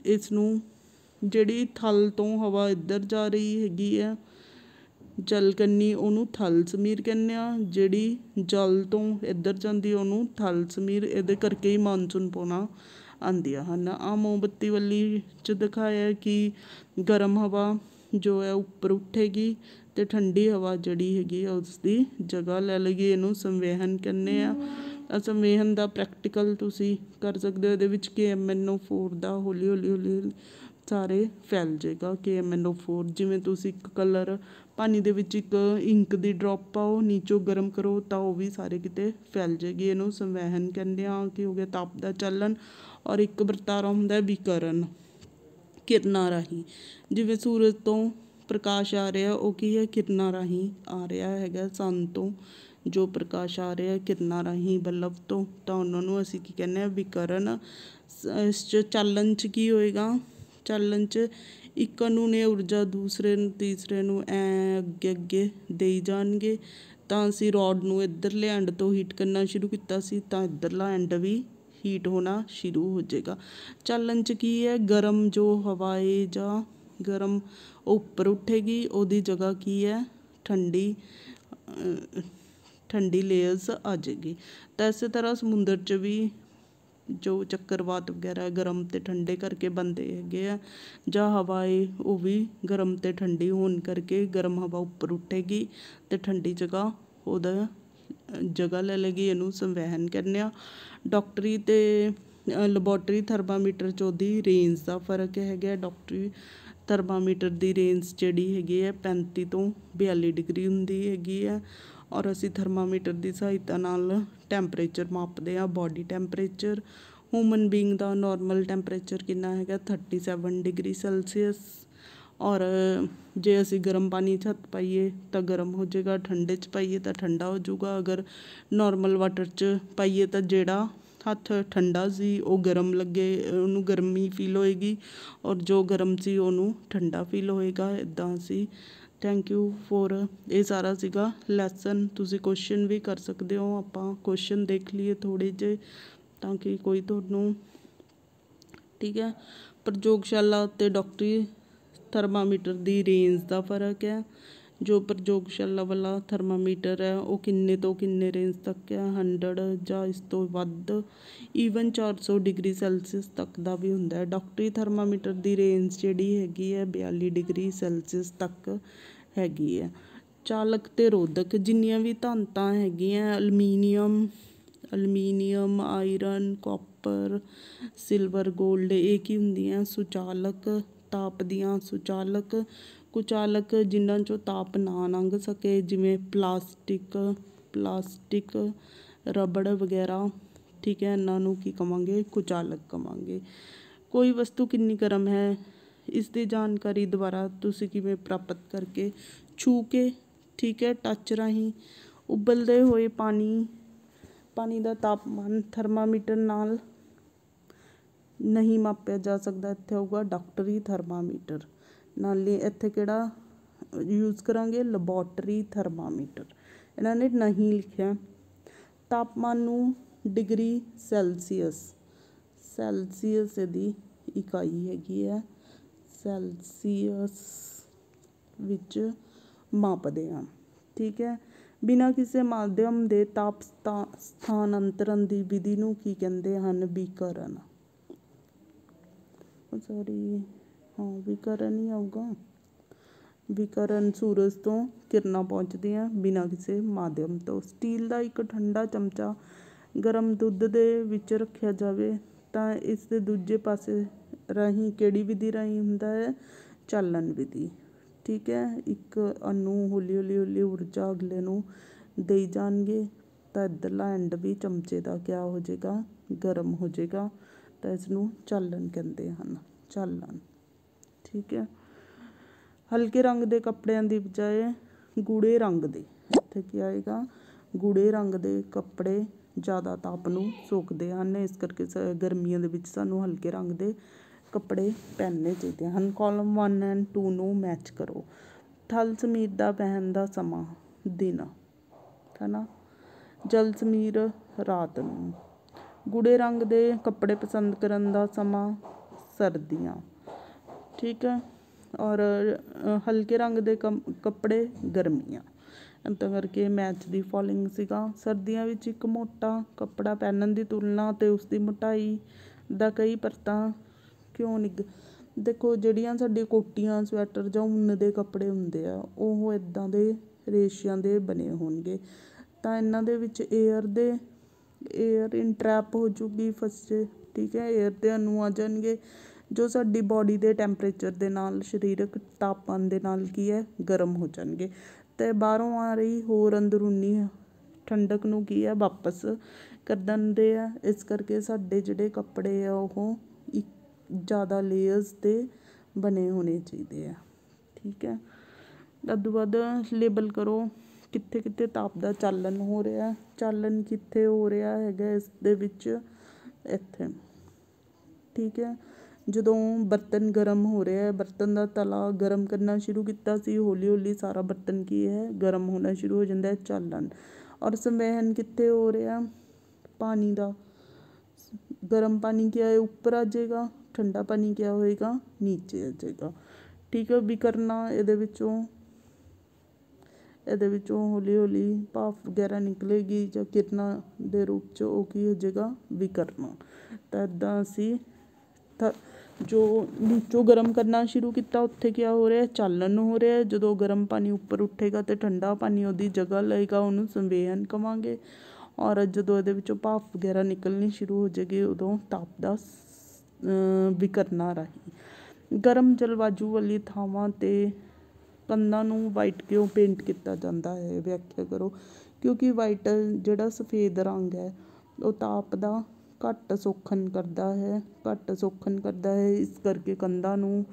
ਇਸ ਨੂੰ ਜਿਹੜੀ ਥਲ ਤੋਂ ਹਵਾ ਇੱਧਰ ਜਾ ਰਹੀ ਹੈਗੀ ਹੈ ਜਲ ਕੰਨੀ, ਉਹਨੂੰ ਥਲ ਸਮੀਰ ਕਹਿੰਦੇ ਆ। ਜਿਹੜੀ ਜਲ ਤੋਂ ਇੱਧਰ ਜਾਂਦੀ ਉਹਨੂੰ ਥਲ ਸਮੀਰ। ਇਹਦੇ ਕਰਕੇ ਹੀ ਮਾਨਸੂਨ ਪੌਣਾ ਆਉਂਦੀਆਂ ਹਨ। ਆਹ ਮੋਮਬੱਤੀ ਵਾਲੀ 'ਚ ਦਿਖਾਇਆ ਕਿ ਗਰਮ ਹਵਾ ਜੋ ਹੈ ਉੱਪਰ ਉੱਠੇਗੀ ਅਤੇ ਠੰਡੀ ਹਵਾ ਜਿਹੜੀ ਹੈਗੀ ਆ ਉਸਦੀ ਜਗ੍ਹਾ ਲੈ ਲਏਗੀ। ਇਹਨੂੰ ਸੰਵਹਿਨ ਕਹਿੰਦੇ ਆ। ਸੰਵਹਿਨ ਦਾ ਪ੍ਰੈਕਟੀਕਲ ਤੁਸੀਂ ਕਰ ਸਕਦੇ ਹੋ। ਇਹਦੇ ਵਿੱਚ KMnO4 ਦਾ ਹੌਲੀ ਹੌਲੀ ਸਾਰੇ ਫੈਲ ਜਾਏਗਾ। KMnO4 ਜਿਵੇਂ ਤੁਸੀਂ ਇੱਕ ਕਲਰ ਪਾਣੀ ਦੇ ਵਿੱਚ ਇੱਕ ਇੰਕ ਦੀ ਡਰੋਪ ਪਾਓ, ਨੀਚੋਂ ਗਰਮ ਕਰੋ ਤਾਂ ਉਹ ਵੀ ਸਾਰੇ ਕਿਤੇ ਫੈਲ ਜਾਏਗੀ। ਇਹਨੂੰ ਸੰਵਹਿਨ ਕਹਿੰਦੇ ਆ। ਕੀ ਹੋ ਗਿਆ, ਤਾਪ ਦਾ ਚੱਲਣ। ਔਰ ਇੱਕ ਵਰਤਾਰਾ ਹੁੰਦਾ ਵਿਕਰਨ, ਕਿਰਨਾਂ ਰਾਹੀਂ। ਜਿਵੇਂ ਸੂਰਜ ਤੋਂ ਪ੍ਰਕਾਸ਼ ਆ ਰਿਹਾ, ਉਹ ਕੀ ਹੈ, ਕਿਰਨਾਂ ਰਾਹੀਂ ਆ ਰਿਹਾ ਹੈਗਾ। ਸੰਨ ਤੋਂ ਜੋ ਪ੍ਰਕਾਸ਼ ਆ ਰਿਹਾ ਕਿਰਨਾਂ ਰਾਹੀਂ ਬਲਬ ਤੋਂ, ਤਾਂ ਉਹਨਾਂ ਨੂੰ ਅਸੀਂ ਕੀ ਕਹਿੰਦੇ ਹਾਂ, ਵਿਕਰਨ। ਇਸ 'ਚ ਚਾਲਣ 'ਚ ਕੀ ਹੋਏਗਾ, ਚਾਲਣ 'ਚ ਇੱਕ ਨੂੰ ਨੇ ਊਰਜਾ ਦੂਸਰੇ ਨੂੰ ਤੀਸਰੇ ਨੂੰ ਅੱਗੇ ਅੱਗੇ ਦੇਈ ਜਾਣਗੇ। ਤਾਂ ਅਸੀਂ ਰੋਡ ਨੂੰ ਇੱਧਰਲੇ ਐਂਡ ਤੋਂ ਹੀਟ ਕਰਨਾ ਸ਼ੁਰੂ ਕੀਤਾ ਸੀ, ਤਾਂ ਇੱਧਰਲਾ ਐਂਡ ਵੀ ਹੀਟ ਹੋਣਾ ਸ਼ੁਰੂ ਹੋ ਜਾਏਗਾ। ਚਾਲਣ 'ਚ ਕੀ ਹੈ, ਗਰਮ ਜੋ ਹਵਾ ਹੈ ਜਾਂ ਗਰਮ ਉਹ ਉੱਪਰ ਉੱਠੇਗੀ, ਉਹਦੀ ਜਗ੍ਹਾ ਕੀ ਹੈ, ਠੰਡੀ ਲੇਅਰਸ ਆ ਜਾਏਗੀ। ਤਾਂ ਇਸੇ ਤਰ੍ਹਾਂ ਸਮੁੰਦਰ 'ਚ ਵੀ ਜੋ ਚੱਕਰਵਾਤ ਵਗੈਰਾ ਗਰਮ ਅਤੇ ਠੰਡੇ ਕਰਕੇ ਬਣਦੇ ਹੈਗੇ ਆ, ਜਾਂ ਹਵਾ ਹੈ ਉਹ ਵੀ ਗਰਮ ਅਤੇ ਠੰਡੀ ਹੋਣ ਕਰਕੇ ਗਰਮ ਹਵਾ ਉੱਪਰ ਉੱਠੇਗੀ ਅਤੇ ਠੰਡੀ ਜਗ੍ਹਾ ਉਹਦਾ ਜਗ੍ਹਾ ਲੈ ਲਏਗੀ। ਇਹਨੂੰ ਸੰਵਹਿਨ ਕਹਿੰਦੇ ਆ। ਡਾਕਟਰੀ ਅਤੇ ਲੈਬੋਰਟਰੀ ਥਰਮਾਮੀਟਰ 'ਚ ਉਹਦੀ ਰੇਂਜ ਦਾ ਫਰਕ ਹੈਗਾ। ਡਾਕਟਰੀ ਥਰਮਾਮੀਟਰ ਦੀ ਰੇਂਜ ਜਿਹੜੀ ਹੈਗੀ ਹੈ 35 ਤੋਂ 42 ਡਿਗਰੀ ਹੁੰਦੀ ਹੈਗੀ ਹੈ। ਔਰ ਅਸੀਂ ਥਰਮਾਮੀਟਰ ਦੀ ਸਹਾਇਤਾ ਨਾਲ ਟੈਂਪਰੇਚਰ ਮਾਪਦੇ ਹਾਂ, ਬਾਡੀ ਟੈਂਪਰੇਚਰ। ਹਿਊਮਨ ਬੀਇੰਗ ਦਾ ਨੋਰਮਲ ਟੈਂਪਰੇਚਰ ਕਿੰਨਾ ਹੈਗਾ, 37 ਡਿਗਰੀ ਸੈਲਸੀਅਸ। ਔਰ ਜੇ ਅਸੀਂ ਗਰਮ ਪਾਣੀ 'ਚ ਹੱਥ ਪਾਈਏ ਤਾਂ ਗਰਮ ਹੋ ਜਾਏਗਾ, ਠੰਡੇ 'ਚ ਪਾਈਏ ਤਾਂ ਠੰਡਾ ਹੋ ਜਾਊਗਾ। ਅਗਰ ਨੋਰਮਲ ਵਾਟਰ 'ਚ ਪਾਈਏ ਤਾਂ ਜਿਹੜਾ ਹੱਥ ਠੰਡਾ ਸੀ ਉਹ ਗਰਮ ਲੱਗੇ, ਉਹਨੂੰ ਗਰਮੀ ਫੀਲ ਹੋਏਗੀ, ਔਰ ਜੋ ਗਰਮ ਸੀ ਉਹਨੂੰ ਠੰਡਾ ਫੀਲ ਹੋਏਗਾ। ਇੱਦਾਂ ਅਸੀਂ ਥੈਂਕ ਯੂ ਫੋਰ, ਇਹ ਸਾਰਾ ਸੀਗਾ ਲੈਸਨ। ਤੁਸੀਂ ਕੁਐਸਚਨ ਵੀ ਕਰ ਸਕਦੇ ਹੋ। ਆਪਾਂ ਕੁਐਸਚਨ ਦੇਖ ਲਈਏ ਥੋੜ੍ਹੇ ਜਿਹੇ ਤਾਂ ਕਿ ਕੋਈ ਤੁਹਾਨੂੰ, ਠੀਕ ਹੈ। ਪ੍ਰਯੋਗਸ਼ਾਲਾ ਅਤੇ ਡਾਕਟਰੀ ਥਰਮਾਮੀਟਰ ਦੀ ਰੇਂਜ ਦਾ ਫਰਕ ਹੈ। ਜੋ ਪ੍ਰਯੋਗਸ਼ਾਲਾ ਵਾਲਾ ਥਰਮਾਮੀਟਰ ਹੈ ਉਹ ਕਿੰਨੇ ਤੋਂ ਕਿੰਨੇ ਰੇਂਜ ਤੱਕ ਹੈ, 100 ਜਾਂ ਇਸ ਤੋਂ ਵੱਧ, ਈਵਨ 400 ਡਿਗਰੀ ਸੈਲਸੀਅਸ ਤੱਕ ਦਾ ਵੀ ਹੁੰਦਾ ਹੈ। ਡਾਕਟਰੀ ਥਰਮਾਮੀਟਰ ਦੀ ਰੇਂਜ ਜਿਹੜੀ ਹੈਗੀ ਹੈ 42 ਡਿਗਰੀ ਸੈਲਸੀਅਸ ਤੱਕ ਹੈਗੀ ਹੈ। ਚਾਲਕ ਅਤੇ ਰੋਧਕ ਜਿੰਨੀਆਂ ਵੀ ਧਾਤਾਂ ਹੈਗੀਆਂ, aluminium, iron, copper, silver, gold, ਇਹ ਕੀ ਹੁੰਦੀਆਂ, ਸੁਚਾਲਕ, ਤਾਪ ਦੀਆਂ ਸੁਚਾਲਕ। ਕੁਚਾਲਕ ਜਿਨ੍ਹਾਂ 'ਚੋਂ ਤਾਪ ਨਾ ਲੰਘ ਸਕੇ, ਜਿਵੇਂ ਪਲਾਸਟਿਕ, ਰਬੜ ਵਗੈਰਾ, ਠੀਕ ਹੈ, ਇਹਨਾਂ ਨੂੰ ਕੀ ਕਹਾਂਗੇ, ਕੁਚਾਲਕ ਕਹਾਂਗੇ। ਕੋਈ ਵਸਤੂ ਕਿੰਨੀ ਗਰਮ ਹੈ, ਇਸ ਦੀ ਜਾਣਕਾਰੀ ਦੁਬਾਰਾ ਤੁਸੀਂ ਕਿਵੇਂ ਪ੍ਰਾਪਤ ਕਰਕੇ, ਛੂਹ ਕੇ, ਠੀਕ ਹੈ, ਟੱਚ ਰਾਹੀਂ। ਉਬਲਦੇ ਹੋਏ ਪਾਣੀ ਦਾ ਤਾਪਮਾਨ ਥਰਮਾਮੀਟਰ ਨਾਲ ਨਹੀਂ ਮਾਪਿਆ ਜਾ ਸਕਦਾ। ਇੱਥੇ ਹੋਊਗਾ ਡਾਕਟਰੀ ਥਰਮਾਮੀਟਰ, ਨਾਲ ਹੀ ਇੱਥੇ ਕਿਹੜਾ ਯੂਜ਼ ਕਰਾਂਗੇ, ਲੈਬੋਰਟਰੀ ਥਰਮਾਮੀਟਰ। ਇਹਨਾਂ ਨੇ ਨਹੀਂ ਲਿਖਿਆ। ਤਾਪਮਾਨ ਨੂੰ ਡਿਗਰੀ ਸੈਲਸੀਅਸ, ਸੈਲਸੀਅਸ ਇਹਦੀ ਇਕਾਈ ਹੈਗੀ ਹੈ, ਸੈਲਸੀਅਸ ਵਿੱਚ ਮਾਪਦੇ ਹਾਂ। ਠੀਕ ਹੈ। ਬਿਨਾਂ ਕਿਸੇ ਮਾਧਿਅਮ ਦੇ ਤਾਪ ਸਥਾਨਾਂਤਰਨ ਦੀ ਵਿਧੀ ਨੂੰ ਕੀ ਕਹਿੰਦੇ ਹਨ? ਵਿਕਰਨ। ਸੌਰੀ, ਹਾਂ ਵਿਕਰਨ ਹੀ ਆਊਗਾ। ਵਿਕਰਨ ਸੂਰਜ ਤੋਂ ਕਿਰਨਾਂ ਪਹੁੰਚਦੀਆਂ ਬਿਨਾਂ ਕਿਸੇ ਮਾਧਿਅਮ ਤੋਂ। ਸਟੀਲ ਦਾ ਇੱਕ ਠੰਡਾ ਚਮਚਾ ਗਰਮ ਦੁੱਧ ਦੇ ਵਿੱਚ ਰੱਖਿਆ ਜਾਵੇ ਤਾਂ ਇਸ ਦੇ ਦੂਜੇ ਪਾਸੇ ਰਾਹੀਂ ਕਿਹੜੀ ਵਿਧੀ ਰਾਹੀਂ ਹੁੰਦਾ ਹੈ? ਚਾਲਨ ਵਿਧੀ। ਠੀਕ ਹੈ। ਇੱਕ ਅਣੂ ਹੌਲੀ ਹੌਲੀ ਹੌਲੀ ਊਰਜਾ ਅਗਲੇ ਨੂੰ ਦੇਈ ਜਾਣਗੇ ਤਾਂ ਇੱਧਰਲਾ ਐਂਡ ਵੀ ਚਮਚੇ ਦਾ ਕਿਆ ਹੋ ਜਾਏਗਾ? ਗਰਮ ਹੋ ਜਾਏਗਾ, ਤਾਂ ਇਸ ਨੂੰ ਚਾਲਨ ਕਹਿੰਦੇ ਹਨ, ਚਾਲਨ। ਠੀਕ ਹੈ। ਹਲਕੇ ਰੰਗ ਦੇ ਕੱਪੜਿਆਂ ਦੀ ਬਜਾਏ ਗੂੜੇ ਰੰਗ ਦੇ, ਇੱਥੇ ਕੀ ਆਏਗਾ? ਗੂੜੇ ਰੰਗ ਦੇ ਕੱਪੜੇ ਜ਼ਿਆਦਾ ਤਾਪ ਨੂੰ ਸੋਖਦੇ ਹਨ, ਇਸ ਕਰਕੇ ਗਰਮੀਆਂ ਦੇ ਵਿੱਚ ਸਾਨੂੰ ਹਲਕੇ ਰੰਗ ਦੇ ਕੱਪੜੇ ਪਹਿਨਣੇ ਚਾਹੀਦੇ ਹਨ। ਕਾਲਮ 1 ਐਂਡ 2 ਨੂੰ ਮੈਚ ਕਰੋ। ਥਲ ਸਮੀਰ ਦਾ ਪਹਿਨ ਦਾ ਸਮਾਂ ਦਿਨ, ਹੈ ਨਾ। ਜਲ ਸਮੀਰ ਰਾਤ ਨੂੰ। ਗੂੜੇ ਰੰਗ ਦੇ ਕੱਪੜੇ ਪਸੰਦ ਕਰਨ ਦਾ ਸਮਾਂ ਸਰਦੀਆਂ। ਠੀਕ ਹੈ। ਔਰ ਹਲਕੇ ਰੰਗ ਦੇ ਕੱਪੜੇ ਗਰਮੀਆਂ। ਤਾਂ ਕਰਕੇ ਮੈਚ ਦੀ ਫੋਲੋਇੰਗ ਸੀਗਾ। ਸਰਦੀਆਂ ਵਿੱਚ ਇੱਕ ਮੋਟਾ ਕੱਪੜਾ ਪਹਿਨਣ ਦੀ ਤੁਲਨਾ ਅਤੇ ਉਸਦੀ ਮੋਟਾਈ ਦਾ ਕਈ ਪਰਤਾਂ ਕਿਉਂ ਦੇਖੋ, ਜਿਹੜੀਆਂ ਸਾਡੀਆਂ ਕੋਟੀਆਂ, ਸਵੈਟਰ ਜਾਂ ਉੱਨ ਦੇ ਕੱਪੜੇ ਹੁੰਦੇ ਆ ਉਹ ਇੱਦਾਂ ਦੇ ਰੇਸ਼ਿਆਂ ਦੇ ਬਣੇ ਹੋਣਗੇ, ਤਾਂ ਇਹਨਾਂ ਦੇ ਵਿੱਚ ਏਅਰ ਇੰਟਰੈਪ ਹੋ ਜੂਗੀ ਫਸਟ। ਠੀਕ ਹੈ। ਏਅਰ ਦੇ ਅਣੂ ਆ ਜਾਣਗੇ ਜੋ ਸਾਡੀ ਬੋਡੀ ਦੇ ਟੈਂਪਰੇਚਰ ਦੇ ਨਾਲ, ਸਰੀਰਕ ਤਾਪਮਾਨ ਦੇ ਨਾਲ ਕੀ ਹੈ? ਗਰਮ ਹੋ ਜਾਣਗੇ। ਅਤੇ ਬਾਹਰੋਂ ਆ ਰਹੀ ਹੋਰ ਅੰਦਰੂਨੀ ਠੰਡਕ ਨੂੰ ਕੀ ਹੈ? ਵਾਪਸ ਕਰ ਦਿੰਦੇ ਆ। ਇਸ ਕਰਕੇ ਸਾਡੇ ਜਿਹੜੇ ਕੱਪੜੇ ਆ ਉਹ ਇੱਕ ਜ਼ਿਆਦਾ ਲੇਅਰਸ ਦੇ ਬਣੇ ਹੋਣੇ ਚਾਹੀਦੇ ਆ। ਠੀਕ ਹੈ। ਅੱਧ ਤੋਂ ਵੱਧ ਲੇਬਲ ਕਰੋ ਕਿੱਥੇ ਕਿੱਥੇ ਤਾਪ ਦਾ ਚਾਲਨ ਹੋ ਰਿਹਾ। ਚਾਲਨ ਕਿੱਥੇ ਹੋ ਰਿਹਾ ਹੈਗਾ ਇਸ ਦੇ ਵਿੱਚ? ਇੱਥੇ। ਠੀਕ ਹੈ। ਜਦੋਂ ਬਰਤਨ ਗਰਮ ਹੋ ਰਿਹਾ, ਬਰਤਨ ਦਾ ਤਲਾ ਗਰਮ ਕਰਨਾ ਸ਼ੁਰੂ ਕੀਤਾ ਸੀ, ਹੌਲੀ ਹੌਲੀ ਸਾਰਾ ਬਰਤਨ ਕੀ ਹੈ? ਗਰਮ ਹੋਣਾ ਸ਼ੁਰੂ ਹੋ ਜਾਂਦਾ ਹੈ, ਚਾਲਨ। ਔਰ ਸੰਵਹਿਨ ਕਿੱਥੇ ਹੋ ਰਿਹਾ? ਪਾਣੀ ਦਾ। ਗਰਮ ਪਾਣੀ ਕਿਆ ਹੈ? ਉੱਪਰ ਆ ਜਾਏਗਾ, ਠੰਡਾ ਪਾਣੀ ਕਿਆ ਹੋਏਗਾ? ਨੀਚੇ ਆ ਜਾਏਗਾ। ਠੀਕ ਹੈ। ਵਿਕਰਨਾ ਇਹਦੇ ਵਿੱਚੋਂ ਹੌਲੀ ਹੌਲੀ ਭਾਫ ਵਗੈਰਾ ਨਿਕਲੇਗੀ ਜਾਂ ਕਿਰਨਾਂ ਦੇ ਰੂਪ 'ਚ, ਉਹ ਕੀ ਹੋ ਜਾਏਗਾ? ਵਿਕਰਨਾ। ਤਾਂ ਇੱਦਾਂ ਅਸੀਂ ਜੋ ਨੀਚੋਂ ਗਰਮ ਕਰਨਾ ਸ਼ੁਰੂ ਕੀਤਾ ਉੱਥੇ ਕਿਆ ਹੋ ਰਿਹਾ? ਚਾਲਨ ਹੋ ਰਿਹਾ। ਜਦੋਂ ਗਰਮ ਪਾਣੀ ਉੱਪਰ ਉੱਠੇਗਾ ਅਤੇ ਠੰਡਾ ਪਾਣੀ ਉਹਦੀ ਜਗ੍ਹਾ ਲਏਗਾ, ਉਹਨੂੰ ਸੰਵੇਹਨ ਕਹਾਂਗੇ। ਔਰ ਜਦੋਂ ਇਹਦੇ ਵਿੱਚੋਂ ਭਾਫ ਵਗੈਰਾ ਨਿਕਲਣੀ ਸ਼ੁਰੂ ਹੋ ਜਾਏਗੀ ਉਦੋਂ ਤਾਪ ਦਾ ਵਿਕਰਨਾ ਰਾਹੀਂ। ਗਰਮ ਜਲਵਾਯੂ ਵਾਲੀ ਥਾਵਾਂ 'ਤੇ ਕੰਧਾਂ ਨੂੰ ਵਾਈਟ ਕਿਉਂ ਪੇਂਟ ਕੀਤਾ ਜਾਂਦਾ ਹੈ? ਵਿਆਖਿਆ ਕਰੋ। ਕਿਉਂਕਿ ਵਾਈਟ ਜਿਹੜਾ ਸਫੇਦ ਰੰਗ ਹੈ ਉਹ ਤਾਪ ਦਾ ਘੱਟ ਸੋਖਣ ਕਰਦਾ ਹੈ, ਇਸ ਕਰਕੇ ਕੰਧਾਂ ਨੂੰ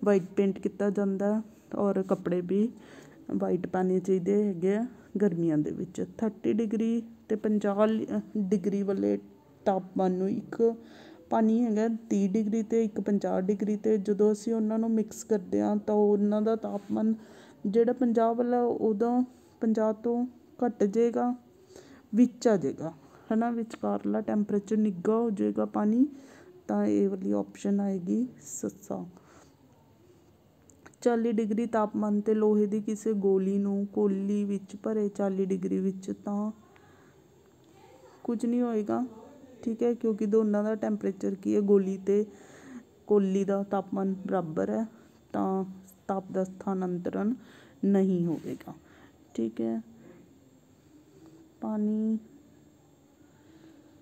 ਵਾਈਟ ਪੇਂਟ ਕੀਤਾ ਜਾਂਦਾ। ਔਰ ਕੱਪੜੇ ਵੀ ਵਾਈਟ ਪਾਉਣੇ ਚਾਹੀਦੇ ਹੈਗੇ ਆ ਗਰਮੀਆਂ ਦੇ ਵਿੱਚ। 30 ਡਿਗਰੀ ਅਤੇ 50 ਡਿਗਰੀ ਵਾਲੇ ਤਾਪਮਾਨ ਨੂੰ ਇੱਕ ਪਾਣੀ ਹੈਗਾ 30 ਡਿਗਰੀ 'ਤੇ, ਇੱਕ 50 ਡਿਗਰੀ 'ਤੇ। ਜਦੋਂ ਅਸੀਂ ਉਹਨਾਂ ਨੂੰ ਮਿਕਸ ਕਰਦੇ ਹਾਂ ਤਾਂ ਉਹਨਾਂ ਦਾ ਤਾਪਮਾਨ ਜਿਹੜਾ 50 ਵਾਲਾ ਉਦੋਂ 50 ਤੋਂ ਘੱਟ ਜਾਏਗਾ, ਵਿੱਚ ਆ ਜਾਏਗਾ, ਹੈ ਨਾ। ਵਿਚਕਾਰਲਾ ਟੈਂਪਰੇਚਰ ਨਿੱਘਾ ਹੋ ਜਾਏਗਾ ਪਾਣੀ। ਤਾਂ ਇਹ ਵਾਲੀ ਆਪਸ਼ਨ ਆਏਗੀ ਸੱਸਾ। 40 ਡਿਗਰੀ ਤਾਪਮਾਨ 'ਤੇ ਲੋਹੇ ਦੀ ਕਿਸੇ ਗੋਲੀ ਨੂੰ ਕੋਲੀ ਵਿੱਚ ਭਰੇ 40 ਡਿਗਰੀ ਵਿੱਚ ਤਾਂ ਕੁਝ ਨਹੀਂ ਹੋਏਗਾ। ਠੀਕ ਹੈ। ਕਿਉਂਕਿ ਦੋਨਾਂ ਦਾ ਟੈਂਪਰੇਚਰ ਕੀ ਹੈ? ਗੋਲੀ ਅਤੇ ਕੋਲੀ ਦਾ ਤਾਪਮਾਨ ਬਰਾਬਰ ਹੈ, ਤਾਂ ਤਾਪ ਦਾ ਸਥਾਨਾਂਤਰਨ ਨਹੀਂ ਹੋਵੇਗਾ। ਠੀਕ ਹੈ। ਪਾਣੀ।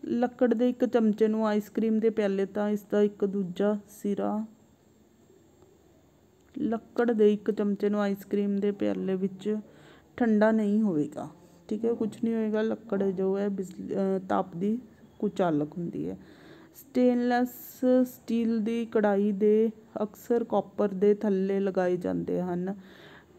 ਲੱਕੜ ਦੇ ਇੱਕ ਚਮਚੇ ਨੂੰ ਆਈਸਕ੍ਰੀਮ ਦੇ ਪਿਆਲੇ ਤਾਂ ਇਸਦਾ ਇੱਕ ਦੂਜਾ ਸਿਰਾ ਲੱਕੜ ਦੇ ਇੱਕ ਚਮਚੇ ਨੂੰ ਆਈਸਕ੍ਰੀਮ ਦੇ ਪਿਆਲੇ ਵਿੱਚ ਠੰਡਾ ਨਹੀਂ ਹੋਵੇਗਾ। ਠੀਕ ਹੈ। ਕੁਛ ਨਹੀਂ ਹੋਏਗਾ। ਲੱਕੜ ਜੋ ਹੈ ਤਾਪ ਦੀ ਕੁਚਾਲਕ ਹੁੰਦੀ ਹੈ। ਸਟੇਨਲੈਸ ਸਟੀਲ ਦੀ ਕੜਾਹੀ ਦੇ ਅਕਸਰ ਕਾਪਰ ਦੇ ਥੱਲੇ ਲਗਾਏ ਜਾਂਦੇ ਹਨ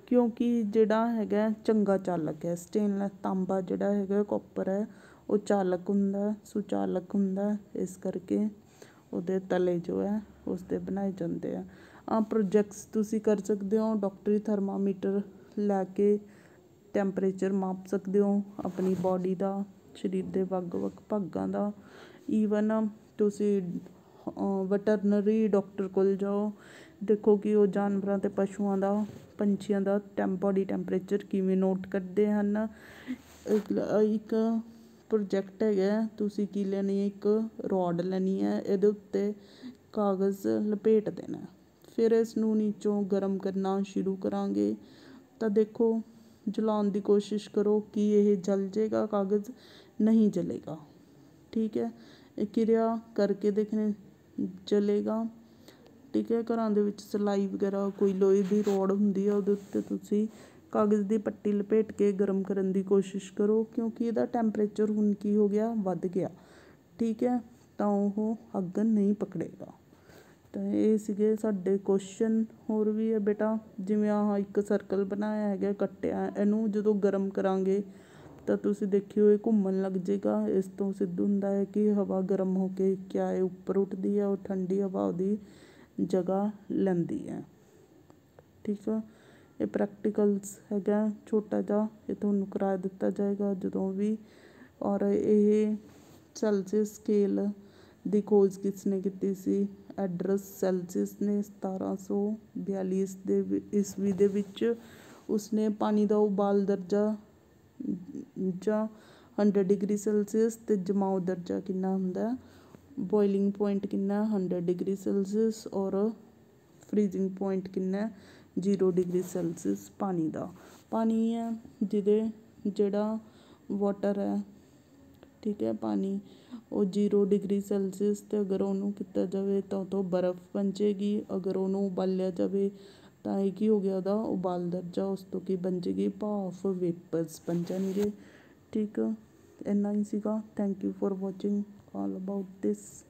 ਕਿਉਂਕਿ ਜਿਹੜਾ ਹੈਗਾ ਚੰਗਾ ਚਾਲਕ ਹੈ। ਸਟੇਨਲੈਸ ਤਾਂਬਾ ਜਿਹੜਾ ਹੈਗਾ ਕਾਪਰ ਹੈ ਉਹ ਚਾਲਕ ਹੁੰਦਾ, ਸੁਚਾਲਕ ਹੁੰਦਾ, ਇਸ ਕਰਕੇ ਉਹਦੇ ਤਲੇ ਜੋ ਹੈ ਉਸਦੇ ਬਣਾਏ ਜਾਂਦੇ ਆ। ਪ੍ਰੋਜੈਕਟਸ ਤੁਸੀਂ ਕਰ ਸਕਦੇ ਹੋ। ਡਾਕਟਰੀ ਥਰਮਾਮੀਟਰ ਲੈ ਕੇ ਟੈਂਪਰੇਚਰ ਮਾਪ ਸਕਦੇ ਹੋ ਆਪਣੀ ਬਾਡੀ ਦਾ, ਸਰੀਰ ਦੇ ਵੱਖ-ਵੱਖ ਭਾਗਾਂ ਦਾ। ਈਵਨ ਤੁਸੀਂ ਵੈਟਰਨਰੀ ਡਾਕਟਰ ਕੋਲ ਜਾਓ, ਦੇਖੋ ਕਿ ਉਹ ਜਾਨਵਰਾਂ ਅਤੇ ਪਸ਼ੂਆਂ ਦਾ, ਪੰਛੀਆਂ ਦਾ ਬਾਡੀ ਟੈਂਪਰੇਚਰ ਕਿਵੇਂ ਨੋਟ ਕਰਦੇ ਹਨ। ਇੱਕ ਪ੍ਰੋਜੈਕਟ ਹੈਗਾ, ਤੁਸੀਂ ਕੀ ਲੈਣੀ ਹੈ, ਇੱਕ ਰੋਡ ਲੈਣੀ ਹੈ, ਇਹਦੇ ਉੱਤੇ ਕਾਗਜ਼ ਲਪੇਟ ਦੇਣਾ, ਫਿਰ ਇਸ ਨੂੰ ਨੀਚੋਂ ਗਰਮ ਕਰਨਾ ਸ਼ੁਰੂ ਕਰਾਂਗੇ। ਤਾਂ ਦੇਖੋ, ਜਲਾਉਣ ਦੀ ਕੋਸ਼ਿਸ਼ ਕਰੋ ਕਿ ਇਹ ਜਲ ਜਾਏਗਾ, ਕਾਗਜ਼ ਨਹੀਂ ਜਲੇਗਾ। ਠੀਕ ਹੈ, ਇਹ ਕਿਰਿਆ ਕਰਕੇ ਦੇਖਣੇ ਜਲੇਗਾ। ਠੀਕ ਹੈ, ਘਰਾਂ ਦੇ ਵਿੱਚ ਸਿਲਾਈ ਵਗੈਰਾ ਕੋਈ ਲੋਹੇ ਦੀ ਰੋਡ ਹੁੰਦੀ ਹੈ, ਉਹਦੇ ਉੱਤੇ ਤੁਸੀਂ ਕਾਗਜ਼ ਦੀ ਪੱਟੀ ਲਪੇਟ ਕੇ ਗਰਮ ਕਰਨ ਦੀ ਕੋਸ਼ਿਸ਼ ਕਰੋ, ਕਿਉਂਕਿ ਇਹਦਾ ਟੈਂਪਰੇਚਰ ਹੁਣ ਕੀ ਹੋ ਗਿਆ, ਵੱਧ ਗਿਆ। ਠੀਕ ਹੈ, ਤਾਂ ਉਹ ਅੱਗ ਨਹੀਂ ਪਕੜੇਗਾ। ਤਾਂ ਇਹ ਸੀਗੇ ਸਾਡੇ ਕੁਐਸਚਨ। ਹੋਰ ਵੀ ਹੈ ਬੇਟਾ, ਜਿਵੇਂ ਆਹ ਇੱਕ ਸਰਕਲ ਬਣਾਇਆ ਹੈਗਾ, ਕੱਟਿਆ, ਇਹਨੂੰ ਜਦੋਂ ਗਰਮ ਕਰਾਂਗੇ ਤਾਂ ਤੁਸੀਂ ਦੇਖਿਓ ਇਹ ਘੁੰਮਣ ਲੱਗ ਜਾਏਗਾ। ਇਸ ਤੋਂ ਸਿੱਧ ਹੁੰਦਾ ਹੈ ਕਿ ਹਵਾ ਗਰਮ ਹੋ ਕੇ ਕਿਆ ਇਹ ਉੱਪਰ ਉੱਠਦੀ ਹੈ, ਉਹ ਠੰਡੀ ਹਵਾ ਉਹਦੀ ਜਗ੍ਹਾ ਲੈਂਦੀ ਹੈ। ਠੀਕ ਆ, ਇਹ ਪ੍ਰੈਕਟੀਕਲਸ ਹੈਗਾ ਛੋਟਾ ਜਿਹਾ, ਇਹ ਤੁਹਾਨੂੰ ਕਰਾ ਦਿੱਤਾ ਜਾਏਗਾ ਜਦੋਂ ਵੀ। ਔਰ ਇਹ ਸੈਲਸੀਅਸ ਸਕੇਲ ਦੀ ਖੋਜ ਕਿਸ ਨੇ ਕੀਤੀ ਸੀ? ਐਡਰਸ ਸੈਲਸੀਅਸ ਨੇ 1742 ਈਸਵੀ ਦੇ ਵਿੱਚ। ਉਸਨੇ ਪਾਣੀ ਦਾ ਉਬਾਲ ਦਰਜਾ ਜਾਂ 100 ਡਿਗਰੀ ਸੈਲਸੀਅਸ ਅਤੇ ਜਮਾਓ ਦਰਜਾ ਕਿੰਨਾ ਹੁੰਦਾ, ਬੋਇਲਿੰਗ ਪੁਆਇੰਟ ਕਿੰਨਾ 100 ਡਿਗਰੀ ਸੈਲਸੀਅਸ, ਔਰ ਫਰੀਜ਼ਿੰਗ ਪੁਆਇੰਟ ਕਿੰਨਾ 0 ਡਿਗਰੀ ਸੈਲਸੀਅਸ ਪਾਣੀ ਦਾ। ਪਾਣੀ ਹੈ ਜਿਹੜਾ ਵਾਟਰ ਹੈ, ਠੀਕ ਹੈ, ਪਾਣੀ ਉਹ 0 ਡਿਗਰੀ ਸੈਲਸੀਅਸ 'ਤੇ ਅਗਰ ਉਹਨੂੰ ਕੀਤਾ ਜਾਵੇ ਤਾਂ ਉਹ ਤੋਂ ਬਰਫ਼ ਬਣ ਜਾਏਗੀ। ਅਗਰ ਉਹਨੂੰ ਉਬਾਲਿਆ ਜਾਵੇ ਤਾਂ ਇਹ ਕੀ ਹੋ ਗਿਆ, ਉਹਦਾ ਉਬਾਲ ਦਰਜਾ, ਉਸ ਤੋਂ ਕੀ ਬਣ ਜਾਏਗੀ, ਭਾਫ਼, ਵੇਪਰਸ ਬਣ ਜਾਣਗੇ। ਠੀਕ, ਇੰਨਾ ਹੀ ਸੀਗਾ। Thank you for watching all about this.